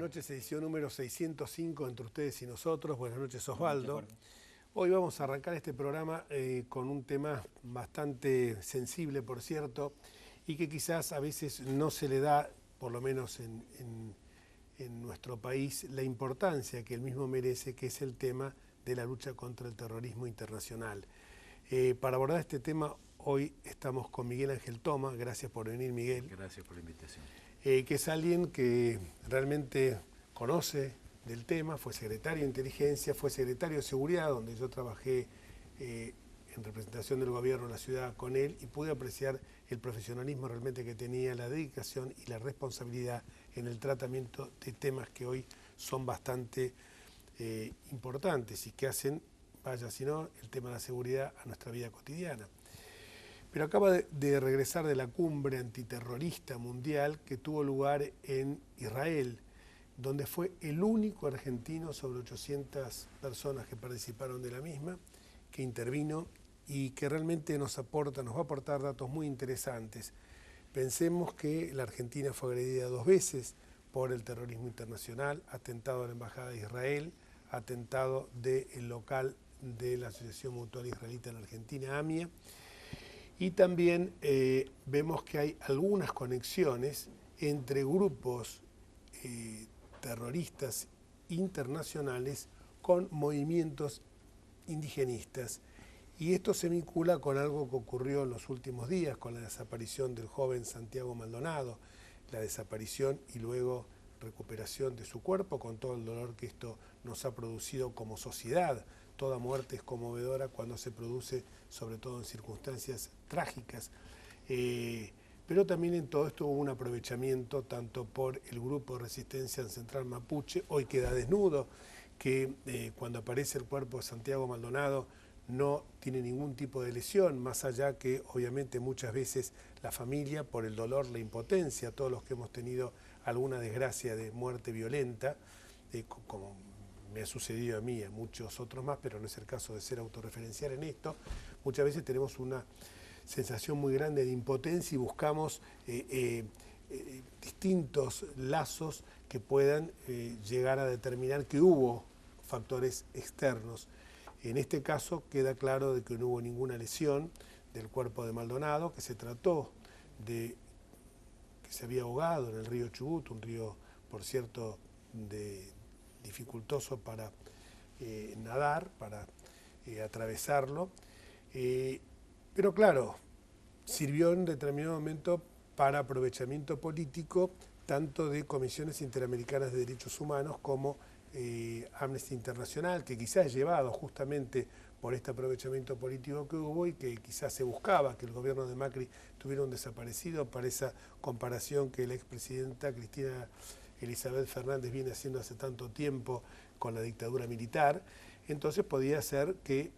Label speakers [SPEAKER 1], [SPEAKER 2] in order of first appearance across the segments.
[SPEAKER 1] noches, edición número 605 entre ustedes y nosotros. Buenas noches, Osvaldo. Hoy vamos a arrancar este programa con un tema bastante sensible, por cierto, y que quizás a veces no se le da, por lo menos en nuestro país, la importancia que el mismo merece, que es el tema de la lucha contra el terrorismo internacional. Para abordar este tema, hoy estamos con Miguel Ángel Toma. Gracias por venir, Miguel.
[SPEAKER 2] Gracias por la invitación.
[SPEAKER 1] Que es alguien que realmente conoce del tema, fue secretario de Inteligencia, fue secretario de Seguridad, donde yo trabajé en representación del gobierno de la ciudad con él y pude apreciar el profesionalismo realmente que tenía, la dedicación y la responsabilidad en el tratamiento de temas que hoy son bastante importantes y que hacen, vaya si no, el tema de la seguridad a nuestra vida cotidiana. Pero acaba de regresar de la cumbre antiterrorista mundial que tuvo lugar en Israel, donde fue el único argentino sobre 800 personas que participaron de la misma, que intervino y que realmente nos va a aportar datos muy interesantes. Pensemos que la Argentina fue agredida 2 veces por el terrorismo internacional, atentado a la Embajada de Israel, atentado del local de la Asociación Mutual Israelita en Argentina, AMIA, y también vemos que hay algunas conexiones entre grupos terroristas internacionales con movimientos indigenistas. Y esto se vincula con algo que ocurrió en los últimos días, con la desaparición del joven Santiago Maldonado, la desaparición y luego recuperación de su cuerpo, con todo el dolor que esto nos ha producido como sociedad. Toda muerte es conmovedora cuando se produce, sobre todo en circunstancias trágicas. Pero también en todo esto hubo un aprovechamiento tanto por el grupo de resistencia ancestral mapuche, hoy queda desnudo, que cuando aparece el cuerpo de Santiago Maldonado no tiene ningún tipo de lesión, más allá que obviamente muchas veces la familia, por el dolor, la impotencia, todos los que hemos tenido alguna desgracia de muerte violenta, como me ha sucedido a mí y a muchos otros más, pero no es el caso de ser autorreferencial en esto, muchas veces tenemos una sensación muy grande de impotencia y buscamos distintos lazos que puedan llegar a determinar que hubo factores externos. En este caso queda claro de que no hubo ninguna lesión del cuerpo de Maldonado, que se trató de que se había ahogado en el río Chubut, un río, por cierto, dificultoso para nadar, para atravesarlo. Pero claro, sirvió en determinado momento para aprovechamiento político, tanto de comisiones interamericanas de derechos humanos como Amnesty Internacional, que quizás llevado justamente por este aprovechamiento político que hubo y que quizás se buscaba que el gobierno de Macri tuviera un desaparecido, para esa comparación que la expresidenta Cristina Elizabeth Fernández viene haciendo hace tanto tiempo con la dictadura militar. Entonces podía ser que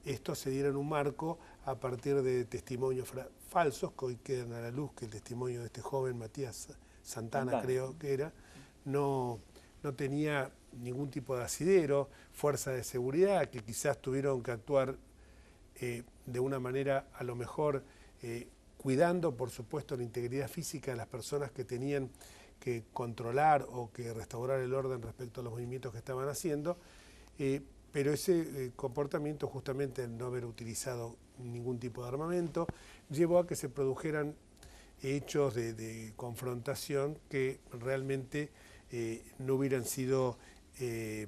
[SPEAKER 1] esto se diera en un marco a partir de testimonios falsos que hoy quedan a la luz, que el testimonio de este joven Matías Santana, creo que era, no tenía ningún tipo de asidero, fuerza de seguridad, que quizás tuvieron que actuar de una manera a lo mejor cuidando, por supuesto, la integridad física de las personas que tenían que controlar o que restaurar el orden respecto a los movimientos que estaban haciendo, pero ese comportamiento, justamente el no haber utilizado ningún tipo de armamento, llevó a que se produjeran hechos de confrontación que realmente no hubieran sido, que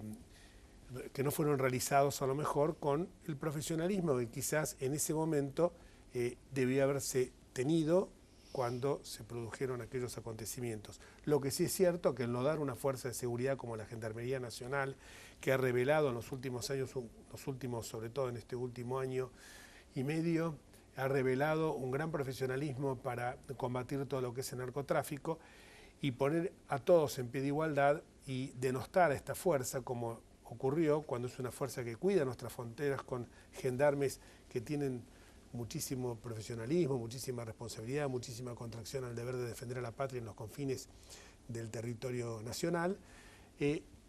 [SPEAKER 1] no fueron realizados a lo mejor con el profesionalismo que quizás en ese momento debía haberse tenido cuando se produjeron aquellos acontecimientos. Lo que sí es cierto que el no dar una fuerza de seguridad como la Gendarmería Nacional, que ha revelado en los últimos años, sobre todo en este último año y medio, ha revelado un gran profesionalismo para combatir todo lo que es el narcotráfico y poner a todos en pie de igualdad y denostar a esta fuerza, como ocurrió cuando es una fuerza que cuida nuestras fronteras con gendarmes que tienen muchísimo profesionalismo, muchísima responsabilidad, muchísima contracción al deber de defender a la patria en los confines del territorio nacional.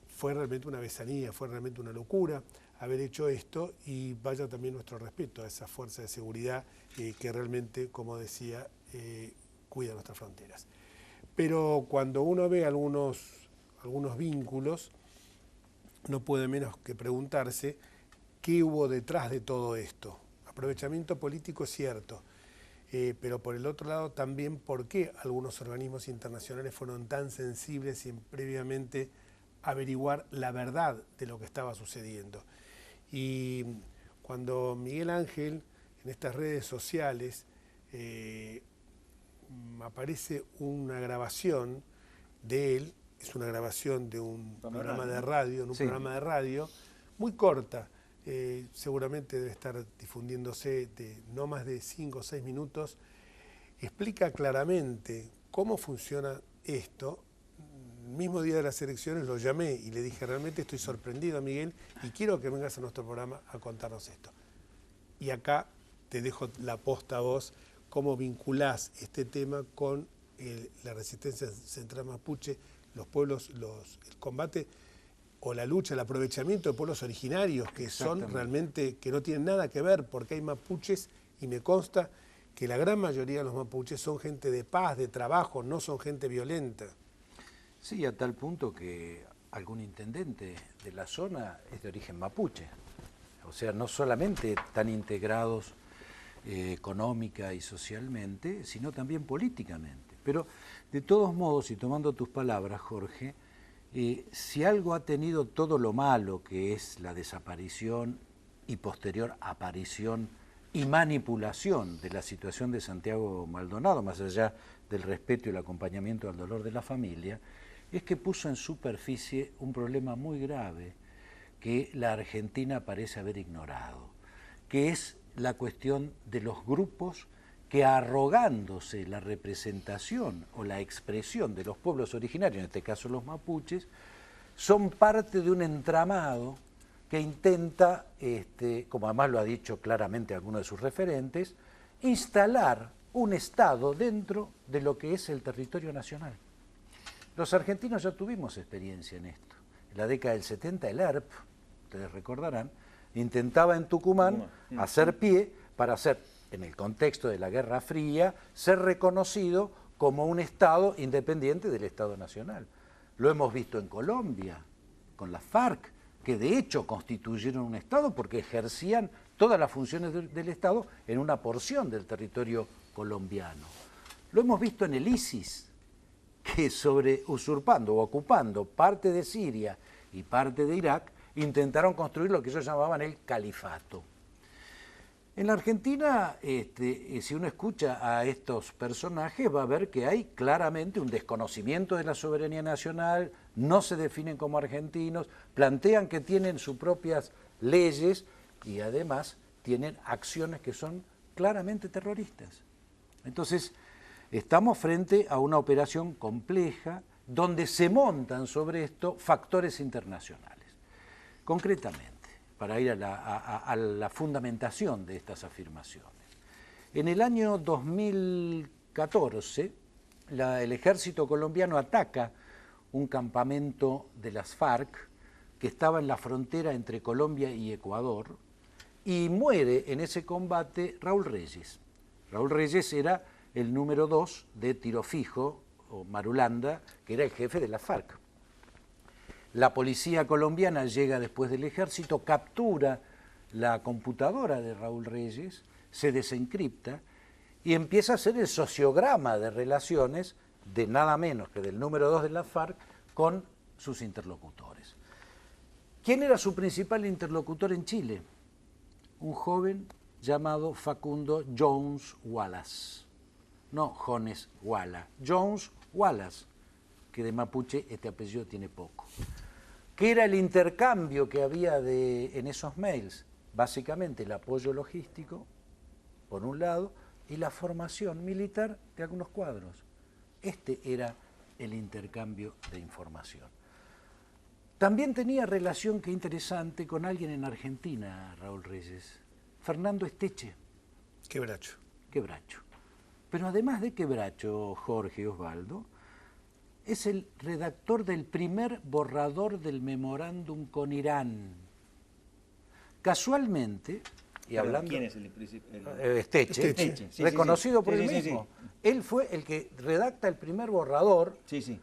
[SPEAKER 1] Fue realmente una besanía, fue realmente una locura haber hecho esto, y vaya también nuestro respeto a esa fuerza de seguridad que realmente, como decía, cuida nuestras fronteras. Pero cuando uno ve algunos algunos vínculos, no puede menos que preguntarse qué hubo detrás de todo esto. Aprovechamiento político es cierto, pero por el otro lado también por qué algunos organismos internacionales fueron tan sensibles en previamente averiguar la verdad de lo que estaba sucediendo. Y cuando Miguel Ángel en estas redes sociales aparece una grabación de él, es una grabación de un programa de radio, programa de radio muy corta, seguramente debe estar difundiéndose de no más de 5 o 6 minutos, explica claramente cómo funciona esto. El mismo día de las elecciones lo llamé y le dije, realmente estoy sorprendido, Miguel, y quiero que vengas a nuestro programa a contarnos esto. Y acá te dejo la posta a vos, cómo vinculás este tema con la resistencia central mapuche, los pueblos, el combate o la lucha, el aprovechamiento de pueblos originarios que son realmente, que no tienen nada que ver, porque hay mapuches, y me consta que la gran mayoría de los mapuches son gente de paz, de trabajo, no son gente violenta.
[SPEAKER 2] Sí, a tal punto que algún intendente de la zona es de origen mapuche. O sea, no solamente tan integrados económica y socialmente, sino también políticamente. Pero, de todos modos, y tomando tus palabras, Jorge, si algo ha tenido todo lo malo que es la desaparición y posterior aparición y manipulación de la situación de Santiago Maldonado, más allá del respeto y el acompañamiento al dolor de la familia, es que puso en superficie un problema muy grave que la Argentina parece haber ignorado, que es la cuestión de los grupos que, arrogándose la representación o la expresión de los pueblos originarios, en este caso los mapuches, son parte de un entramado que intenta, como además lo ha dicho claramente alguno de sus referentes, instalar un Estado dentro de lo que es el territorio nacional. Los argentinos ya tuvimos experiencia en esto. En la década del 70 el ERP, ustedes recordarán, intentaba en Tucumán hacer pie para ser, en el contexto de la Guerra Fría, ser reconocido como un Estado independiente del Estado Nacional. Lo hemos visto en Colombia, con las FARC, que de hecho constituyeron un Estado porque ejercían todas las funciones del Estado en una porción del territorio colombiano. Lo hemos visto en el ISIS, que usurpando o ocupando parte de Siria y parte de Irak, intentaron construir lo que ellos llamaban el califato. En la Argentina, si uno escucha a estos personajes, va a ver que hay claramente un desconocimiento de la soberanía nacional, no se definen como argentinos, plantean que tienen sus propias leyes y además tienen acciones que son claramente terroristas. Entonces, estamos frente a una operación compleja donde se montan sobre esto factores internacionales. Concretamente, para ir a la fundamentación de estas afirmaciones. En el año 2014, el ejército colombiano ataca un campamento de las FARC que estaba en la frontera entre Colombia y Ecuador y muere en ese combate Raúl Reyes. Raúl Reyes era el número 2 de Tiro Fijo, o Marulanda, que era el jefe de las FARC. La policía colombiana llega después del ejército, captura la computadora de Raúl Reyes, se desencripta y empieza a hacer el sociograma de relaciones de nada menos que del número 2 de la FARC con sus interlocutores. ¿Quién era su principal interlocutor en Chile? Un joven llamado Facundo Jones Wallace. No Jones Walla, Jones Wallace, que de mapuche este apellido tiene poco. ¿Qué era el intercambio que había en esos mails? Básicamente el apoyo logístico, por un lado, y la formación militar de algunos cuadros. Este era el intercambio de información. También tenía relación, qué interesante, con alguien en Argentina, Raúl Reyes, Fernando Esteche.
[SPEAKER 1] Quebracho.
[SPEAKER 2] Quebracho. Pero además de Quebracho, Jorge Osvaldo, es el redactor del primer borrador del memorándum con Irán. Casualmente, y hablando...
[SPEAKER 3] ¿Quién es el
[SPEAKER 2] Esteche, reconocido por él mismo. Él fue el que redacta el primer borrador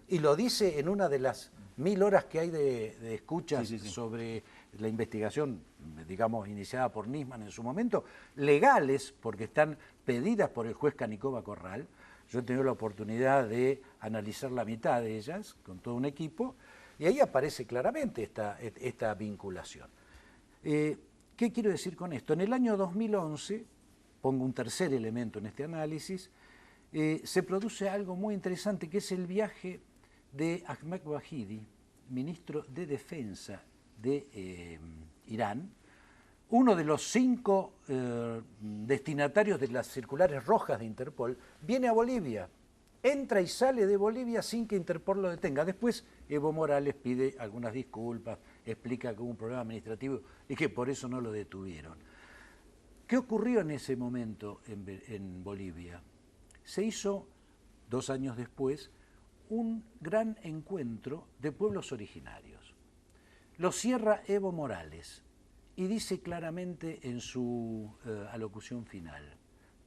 [SPEAKER 2] y lo dice en una de las 1000 horas que hay de escuchas sobre la investigación, digamos, iniciada por Nisman en su momento, legales, porque están pedidas por el juez Canicova Corral. Yo he tenido la oportunidad de analizar la mitad de ellas con todo un equipo, y ahí aparece claramente esta vinculación. ¿Qué quiero decir con esto? En el año 2011, pongo un tercer elemento en este análisis, se produce algo muy interesante, que es el viaje de Ahmed Wahidi, ministro de Defensa de Irán, uno de los 5 destinatarios de las circulares rojas de Interpol, viene a Bolivia, entra y sale de Bolivia sin que Interpol lo detenga. Después Evo Morales pide algunas disculpas, explica que hubo un problema administrativo y que por eso no lo detuvieron. ¿Qué ocurrió en ese momento en Bolivia? Se hizo, 2 años después, un gran encuentro de pueblos originarios. Lo cierra Evo Morales y dice claramente en su alocución final: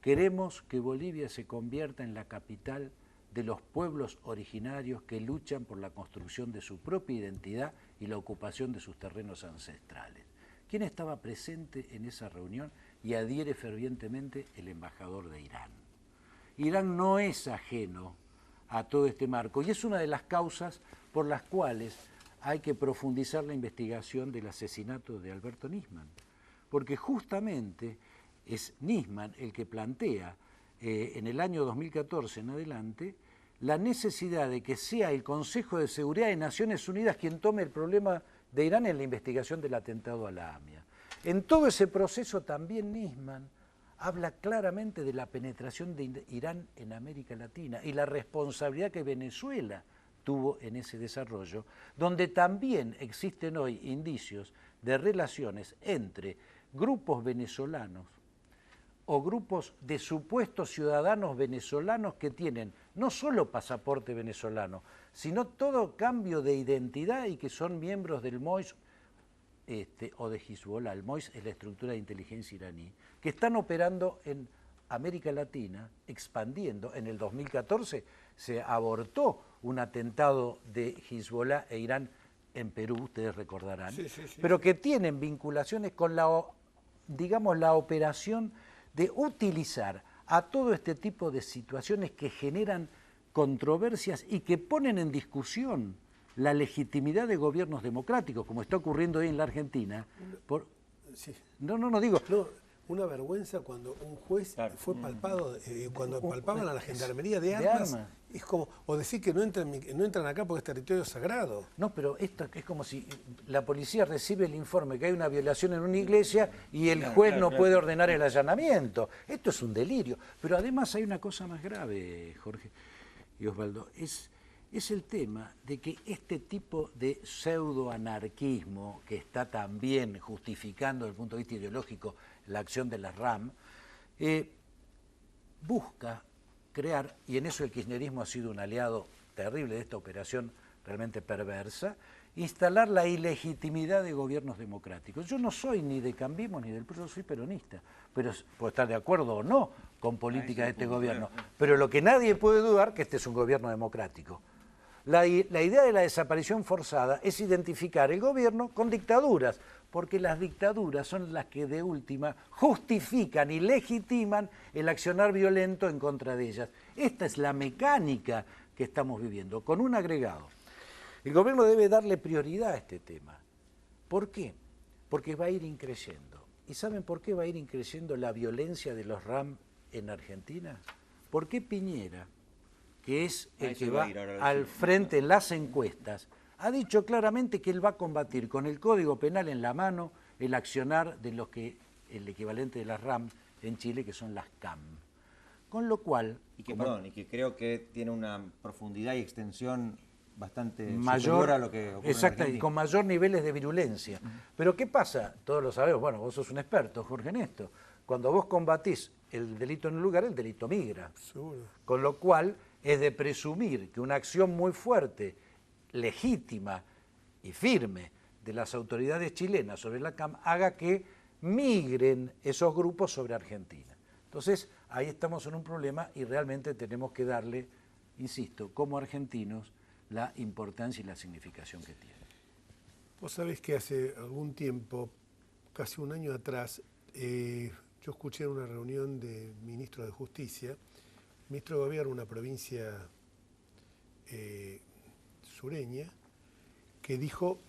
[SPEAKER 2] queremos que Bolivia se convierta en la capital de los pueblos originarios que luchan por la construcción de su propia identidad y la ocupación de sus terrenos ancestrales. ¿Quién estaba presente en esa reunión? Y adhiere fervientemente el embajador de Irán. Irán no es ajeno a todo este marco y es una de las causas por las cuales hay que profundizar la investigación del asesinato de Alberto Nisman, porque justamente es Nisman el que plantea en el año 2014 en adelante la necesidad de que sea el Consejo de Seguridad de Naciones Unidas quien tome el problema de Irán en la investigación del atentado a la AMIA. En todo ese proceso también Nisman habla claramente de la penetración de Irán en América Latina y la responsabilidad que Venezuela tuvo en ese desarrollo, donde también existen hoy indicios de relaciones entre grupos venezolanos o grupos de supuestos ciudadanos venezolanos que tienen no solo pasaporte venezolano, sino todo cambio de identidad y que son miembros del MOIS o de Hezbollah. El MOIS es la estructura de inteligencia iraní, que están operando en América Latina, expandiendo. En el 2014 se abortó un atentado de Hezbollah e Irán en Perú, ustedes recordarán, pero que tienen vinculaciones con digamos, la operación de utilizar a todo este tipo de situaciones que generan controversias y que ponen en discusión la legitimidad de gobiernos democráticos, como está ocurriendo hoy en la Argentina.
[SPEAKER 1] Una vergüenza cuando un juez fue palpado, cuando palpaban a la gendarmería de armas, es como, o decir que no entran acá porque es territorio sagrado.
[SPEAKER 2] No, pero esto es como si la policía recibe el informe que hay una violación en una iglesia y el juez no puede ordenar el allanamiento. Esto es un delirio. Pero además hay una cosa más grave, Jorge y Osvaldo, es el tema de que este tipo de pseudoanarquismo que está también justificando desde el punto de vista ideológico la acción de la RAM, busca crear, y en eso el kirchnerismo ha sido un aliado terrible de esta operación realmente perversa, instalar la ilegitimidad de gobiernos democráticos. Yo no soy ni de Cambiemos ni del PRO, yo soy peronista, pero puedo estar de acuerdo o no con políticas de este gobierno, pero lo que nadie puede dudar que este es un gobierno democrático. La idea de la desaparición forzada es identificar el gobierno con dictaduras, porque las dictaduras son las que de última justifican y legitiman el accionar violento en contra de ellas. Esta es la mecánica que estamos viviendo, con un agregado. El gobierno debe darle prioridad a este tema. ¿Por qué? Porque va a ir increciendo. ¿Y saben por qué va a ir increciendo la violencia de los RAM en Argentina? ¿Por qué Piñera, que es el que va al frente en las encuestas, ha dicho claramente que él va a combatir con el Código Penal en la mano el accionar de los que el equivalente de las RAM en Chile, que son las CAM? Con lo cual...
[SPEAKER 3] Y que creo que tiene una profundidad y extensión bastante mayor a lo que ocurre
[SPEAKER 2] exacto, y con mayor niveles de virulencia. Pero ¿qué pasa? Todos lo sabemos, bueno, vos sos un experto, Jorge, en esto. Cuando vos combatís el delito en un lugar, el delito migra.
[SPEAKER 1] Seguro.
[SPEAKER 2] Con lo cual es de presumir que una acción muy fuerte, legítima y firme de las autoridades chilenas sobre la CAM haga que migren esos grupos sobre Argentina. Entonces, ahí estamos en un problema y realmente tenemos que darle, insisto, como argentinos, la importancia y la significación que tiene.
[SPEAKER 1] Vos sabés que hace algún tiempo, casi un año atrás, yo escuché en una reunión de ministros de Justicia, ministro de Gobierno de una provincia sureña, que dijo,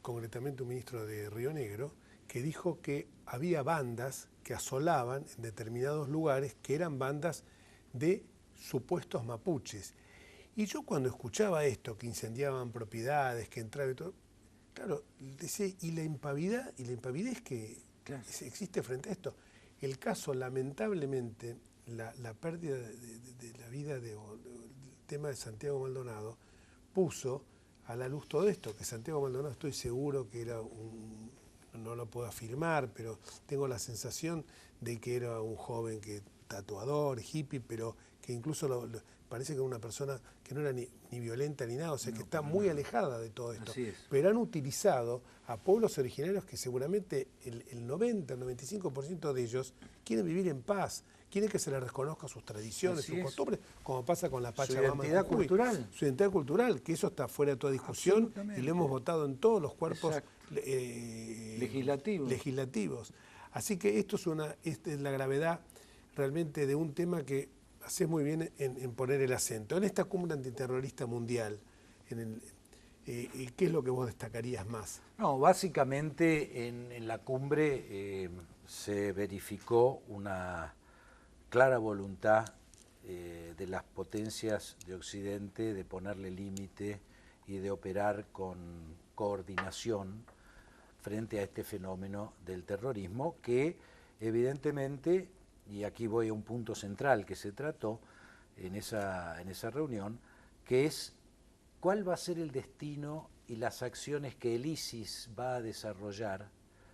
[SPEAKER 1] concretamente un ministro de Río Negro, que dijo que había bandas que asolaban en determinados lugares que eran bandas de supuestos mapuches. Y yo cuando escuchaba esto, que incendiaban propiedades, que entraban y todo, claro, decía, y la impavidez que claro, existe frente a esto. El caso, lamentablemente, la pérdida de la vida el tema de Santiago Maldonado puso a la luz todo esto, que Santiago Maldonado estoy seguro que era no lo puedo afirmar, pero tengo la sensación de que era un joven tatuador, hippie, pero que incluso parece que era una persona que no era ni violenta ni nada, o sea, que está muy alejada de todo esto. Pero han utilizado a pueblos originarios que seguramente el 90, el 95% de ellos quieren vivir en paz, quieren que se les reconozca sus tradiciones, sus costumbres, como pasa con la Pachamama.
[SPEAKER 2] Su identidad cultural.
[SPEAKER 1] Su identidad cultural, que eso está fuera de toda discusión y lo hemos votado en todos los cuerpos legislativos. Así que esta es la gravedad realmente de un tema que haces muy bien en poner el acento. En esta cumbre antiterrorista mundial, ¿qué es lo que vos destacarías más?
[SPEAKER 2] No, básicamente en la cumbre se verificó una clara voluntad de las potencias de Occidente de ponerle límite y de operar con coordinación frente a este fenómeno del terrorismo que evidentemente, y aquí voy a un punto central que se trató en esa reunión, que es cuál va a ser el destino y las acciones que el ISIS va a desarrollar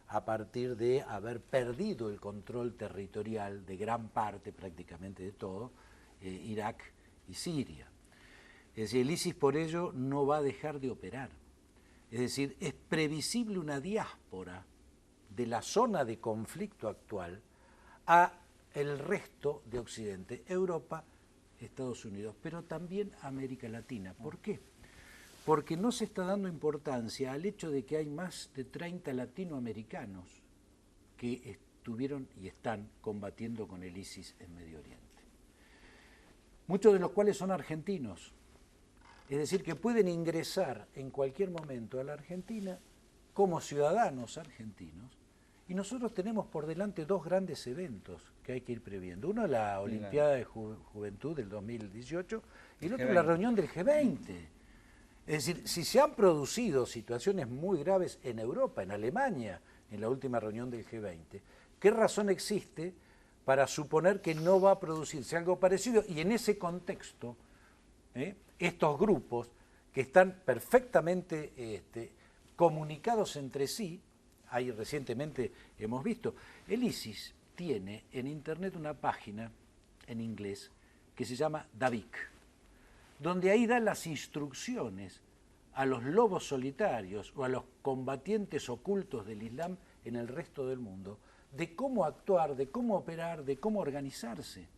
[SPEAKER 2] a partir de haber perdido el control territorial de gran parte, prácticamente de todo, Irak y Siria. Es decir, el ISIS por ello no va a dejar de operar. Es decir, es previsible una diáspora de la zona de conflicto actual a el resto de Occidente, Europa, Estados Unidos, pero también América Latina. ¿Por qué? Porque no se está dando importancia al hecho de que hay más de 30 latinoamericanos que estuvieron y están combatiendo con el ISIS en Medio Oriente. Muchos de los cuales son argentinos, es decir, que pueden ingresar en cualquier momento a la Argentina como ciudadanos argentinos, y nosotros tenemos por delante dos grandes eventos que hay que ir previendo. Uno, la Olimpiada de Juventud del 2018, y el otro, la reunión del G20. Es decir, si se han producido situaciones muy graves en Europa, en Alemania, en la última reunión del G20, ¿qué razón existe para suponer que no va a producirse algo parecido? Y en ese contexto, estos grupos que están perfectamente comunicados entre sí, ahí recientemente hemos visto, el ISIS tiene en internet una página en inglés que se llama Davik, donde ahí da las instrucciones a los lobos solitarios o a los combatientes ocultos del Islam en el resto del mundo, de cómo actuar, de cómo operar, de cómo organizarse.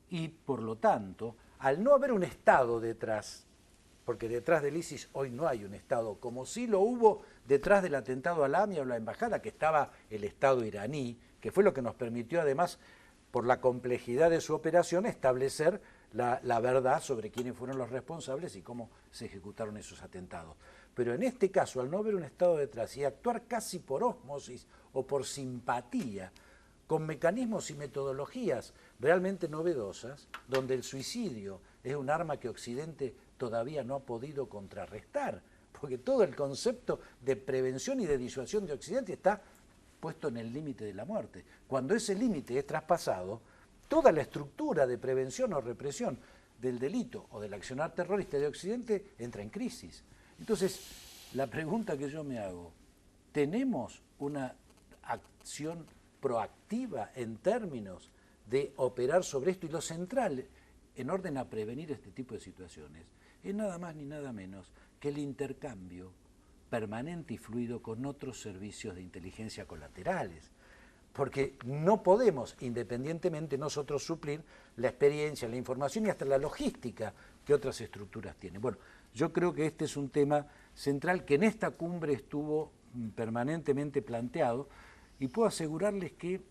[SPEAKER 2] Y por lo tanto, al no haber un Estado detrás, porque detrás del ISIS hoy no hay un Estado, como sí lo hubo detrás del atentado a la AMIA o la embajada, que estaba el Estado iraní, que fue lo que nos permitió además, por la complejidad de su operación, establecer la verdad sobre quiénes fueron los responsables y cómo se ejecutaron esos atentados. Pero en este caso, al no haber un Estado detrás y actuar casi por ósmosis o por simpatía, con mecanismos y metodologías realmente novedosas, donde el suicidio es un arma que Occidente todavía no ha podido contrarrestar, porque todo el concepto de prevención y de disuasión de Occidente está puesto en el límite de la muerte. Cuando ese límite es traspasado, toda la estructura de prevención o represión del delito o del accionar terrorista de Occidente entra en crisis. Entonces, la pregunta que yo me hago, ¿tenemos una acción proactiva en términos de operar sobre esto? Y lo central, en orden a prevenir este tipo de situaciones, es nada más ni nada menos que el intercambio permanente y fluido con otros servicios de inteligencia colaterales. Porque no podemos independientemente nosotros suplir la experiencia, la información y hasta la logística ¿Qué otras estructuras tiene? Bueno, yo creo que este es un tema central que en esta cumbre estuvo permanentemente planteado, y puedo asegurarles que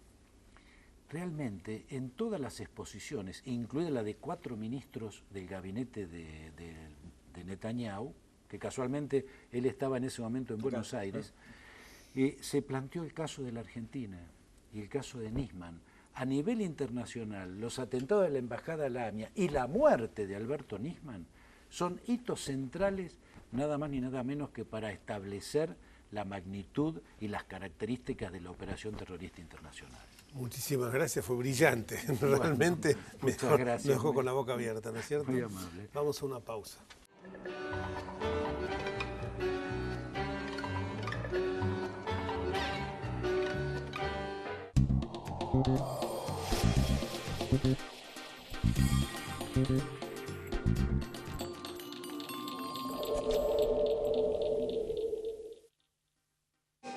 [SPEAKER 2] realmente en todas las exposiciones, incluida la de 4 ministros del gabinete de Netanyahu, que casualmente él estaba en ese momento en Buenos Aires, se planteó el caso de la Argentina y el caso de Nisman. A nivel internacional, los atentados de la Embajada Lamia y la muerte de Alberto Nisman son hitos centrales, nada más ni nada menos que para establecer la magnitud y las características de la operación terrorista internacional.
[SPEAKER 1] Muchísimas gracias, fue brillante. Realmente
[SPEAKER 2] gracias,
[SPEAKER 1] me dejó con la boca abierta, ¿no es cierto?
[SPEAKER 2] Muy amable.
[SPEAKER 1] Vamos a una pausa.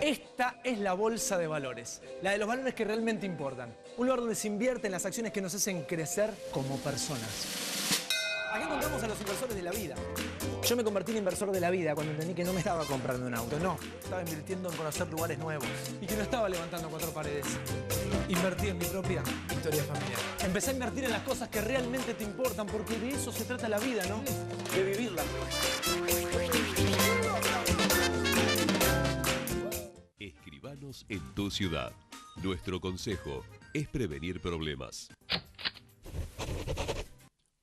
[SPEAKER 4] Esta es la bolsa de valores, la de los valores que realmente importan. Un lugar donde se invierte en las acciones que nos hacen crecer como personas. Aquí encontramos a los inversores de la vida. Yo me convertí en inversor de la vida cuando entendí que no me estaba comprando un auto, no. Estaba invirtiendo en conocer lugares nuevos y que no estaba levantando 4 paredes. Invertí en mi propia historia familiar. Empecé a invertir en las cosas que realmente te importan, porque de eso se trata la vida, ¿no? De vivirla.
[SPEAKER 5] Escribanos en tu ciudad. Nuestro consejo es prevenir problemas.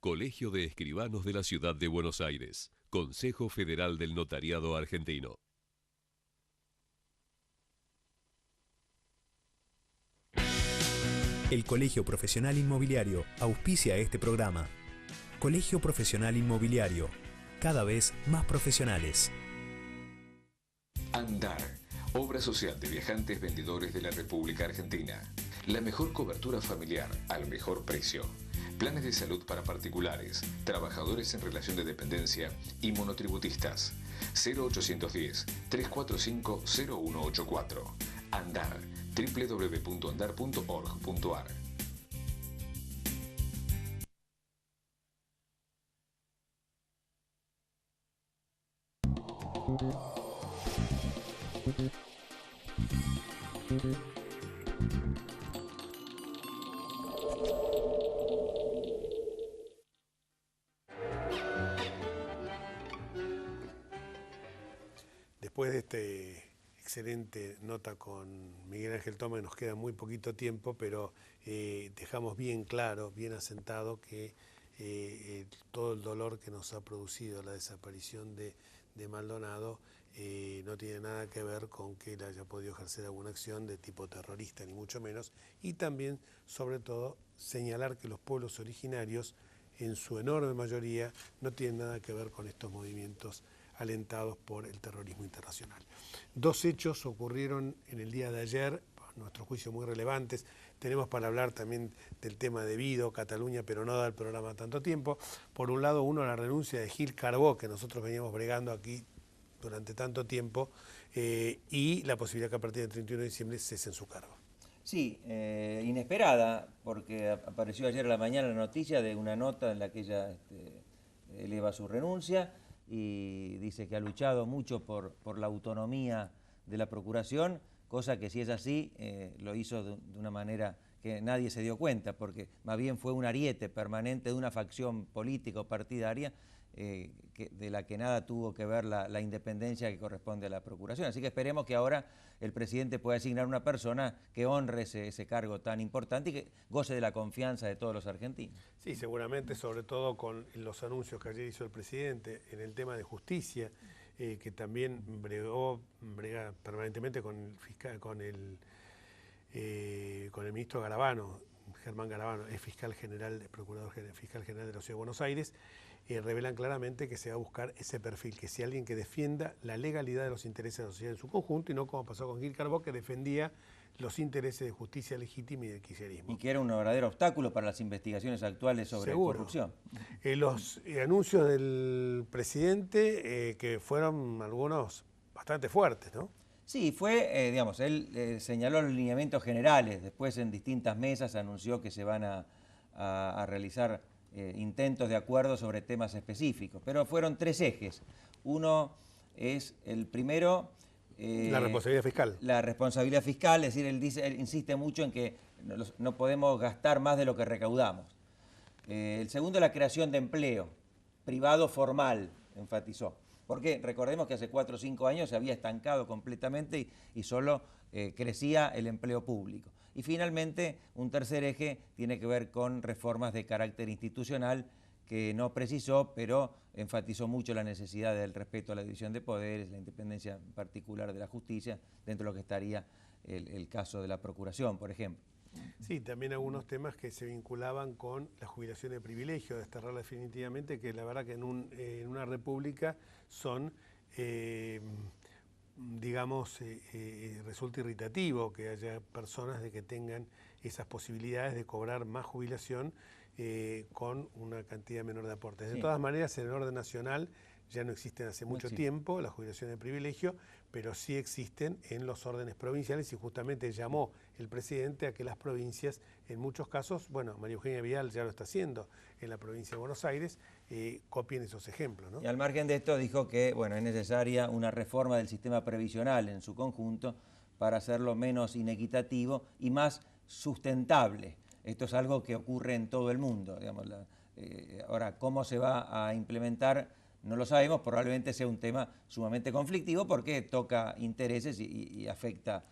[SPEAKER 5] Colegio de Escribanos de la Ciudad de Buenos Aires. Consejo Federal del Notariado Argentino.
[SPEAKER 6] El Colegio Profesional Inmobiliario auspicia este programa. Colegio Profesional Inmobiliario, cada vez más profesionales.
[SPEAKER 7] Andar, obra social de viajantes vendedores de la República Argentina. La mejor cobertura familiar al mejor precio. Planes de salud para particulares, trabajadores en relación de dependencia y monotributistas. 0810-345-0184. Andar, www.andar.org.ar.
[SPEAKER 1] Después de este excelente nota con Miguel Ángel Toma, nos queda muy poquito tiempo, pero dejamos bien claro, bien asentado que todo el dolor que nos ha producido la desaparición de Maldonado no tiene nada que ver con que él haya podido ejercer alguna acción de tipo terrorista, ni mucho menos, y también, sobre todo, señalar que los pueblos originarios, en su enorme mayoría, no tienen nada que ver con estos movimientos alentados por el terrorismo internacional. 2 hechos ocurrieron en el día de ayer, a nuestro juicio muy relevantes. Tenemos para hablar también del tema de Vido, Cataluña, pero no da el programa tanto tiempo. Por un lado, la renuncia de Gil Carbó, que nosotros veníamos bregando aquí durante tanto tiempo, y la posibilidad que a partir del 31 de diciembre cese en su cargo.
[SPEAKER 3] Sí, inesperada, porque apareció ayer a la mañana la noticia de una nota en la que ella eleva su renuncia y dice que ha luchado mucho por la autonomía de la Procuración, cosa que si es así, lo hizo de una manera que nadie se dio cuenta, porque más bien fue un ariete permanente de una facción política o partidaria de la que nada tuvo que ver la independencia que corresponde a la Procuración. Así que esperemos que ahora el presidente pueda asignar una persona que honre ese cargo tan importante y que goce de la confianza de todos los argentinos.
[SPEAKER 1] Sí, seguramente, sobre todo con los anuncios que ayer hizo el presidente en el tema de justicia, que también brega permanentemente con el fiscal, con el ministro Garabano, Germán Garabano, es fiscal general, fiscal general de la Ciudad de Buenos Aires. Revelan claramente que se va a buscar ese perfil, que sea alguien que defienda la legalidad de los intereses de la sociedad en su conjunto, y no como pasó con Gil Carbó, que defendía los intereses de justicia legítima y del kirchnerismo.
[SPEAKER 3] Y que era un verdadero obstáculo para las investigaciones actuales sobre corrupción.
[SPEAKER 1] Los anuncios del presidente, que fueron algunos bastante fuertes, ¿no?
[SPEAKER 3] Sí, fue, digamos, él señaló los lineamientos generales, después en distintas mesas anunció que se van a realizar intentos de acuerdo sobre temas específicos. Pero fueron 3 ejes. Uno es el primero...
[SPEAKER 1] la responsabilidad fiscal.
[SPEAKER 3] La responsabilidad fiscal, es decir, él insiste mucho en que no podemos gastar más de lo que recaudamos. El segundo, la creación de empleo, privado formal, enfatizó. Porque recordemos que hace 4 o 5 años se había estancado completamente y solo crecía el empleo público. Y finalmente, un tercer eje tiene que ver con reformas de carácter institucional, que no precisó, pero enfatizó mucho la necesidad del respeto a la división de poderes, la independencia particular de la justicia, dentro de lo que estaría el caso de la procuración, por ejemplo.
[SPEAKER 1] Sí, también algunos temas que se vinculaban con la jubilación de privilegio, desterrarla definitivamente, que la verdad que en una república son, digamos, resulta irritativo que haya personas de que tengan esas posibilidades de cobrar más jubilación con una cantidad menor de aportes. De todas maneras, en el orden nacional ya no existen hace mucho tiempo las jubilaciones de privilegio, pero sí existen en los órdenes provinciales y justamente llamó el presidente a que las provincias, en muchos casos, bueno, María Eugenia Vidal ya lo está haciendo en la provincia de Buenos Aires, copien esos ejemplos, ¿no?
[SPEAKER 3] Y al margen de esto dijo que, bueno, es necesaria una reforma del sistema previsional en su conjunto para hacerlo menos inequitativo y más sustentable. Esto es algo que ocurre en todo el mundo, digamos. Ahora, ¿cómo se va a implementar? No lo sabemos, probablemente sea un tema sumamente conflictivo porque toca intereses y afecta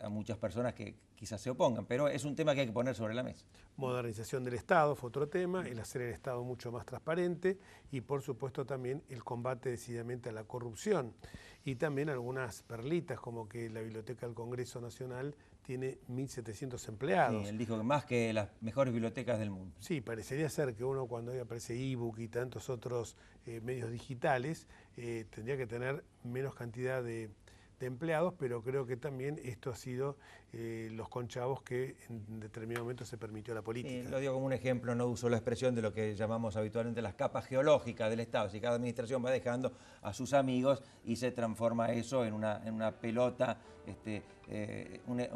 [SPEAKER 3] a muchas personas que quizás se opongan, pero es un tema que hay que poner sobre la mesa.
[SPEAKER 1] Modernización del Estado fue otro tema, el hacer el Estado mucho más transparente y por supuesto también el combate decididamente a la corrupción y también algunas perlitas como que la Biblioteca del Congreso Nacional tiene 1.700 empleados.
[SPEAKER 3] Sí, él dijo que más que las mejores bibliotecas del mundo.
[SPEAKER 1] Sí, parecería ser que uno cuando aparece ebook y tantos otros medios digitales tendría que tener menos cantidad de empleados, pero creo que también esto ha sido los conchavos que en determinado momento se permitió la política.
[SPEAKER 3] Lo digo como un ejemplo, no uso la expresión de lo que llamamos habitualmente las capas geológicas del Estado. Si cada administración va dejando a sus amigos y se transforma eso en una pelota,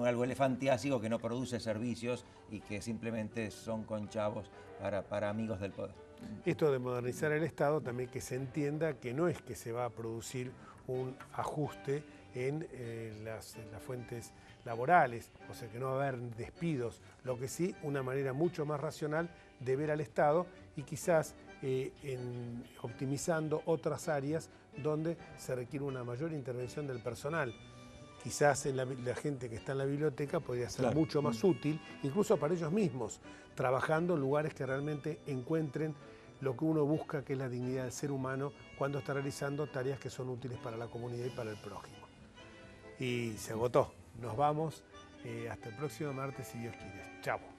[SPEAKER 3] algo elefantiásico que no produce servicios y que simplemente son conchavos para amigos del poder.
[SPEAKER 1] Esto de modernizar el Estado también que se entienda que no es que se va a producir un ajuste en las fuentes laborales, o sea que no va a haber despidos, lo que sí, una manera mucho más racional de ver al Estado y quizás optimizando otras áreas donde se requiere una mayor intervención del personal. Quizás la gente que está en la biblioteca podría ser mucho más útil, incluso para ellos mismos, trabajando en lugares que realmente encuentren lo que uno busca, que es la dignidad del ser humano, cuando está realizando tareas que son útiles para la comunidad y para el prójimo. Y se agotó. Nos vamos hasta el próximo martes, si Dios quiere. Chao.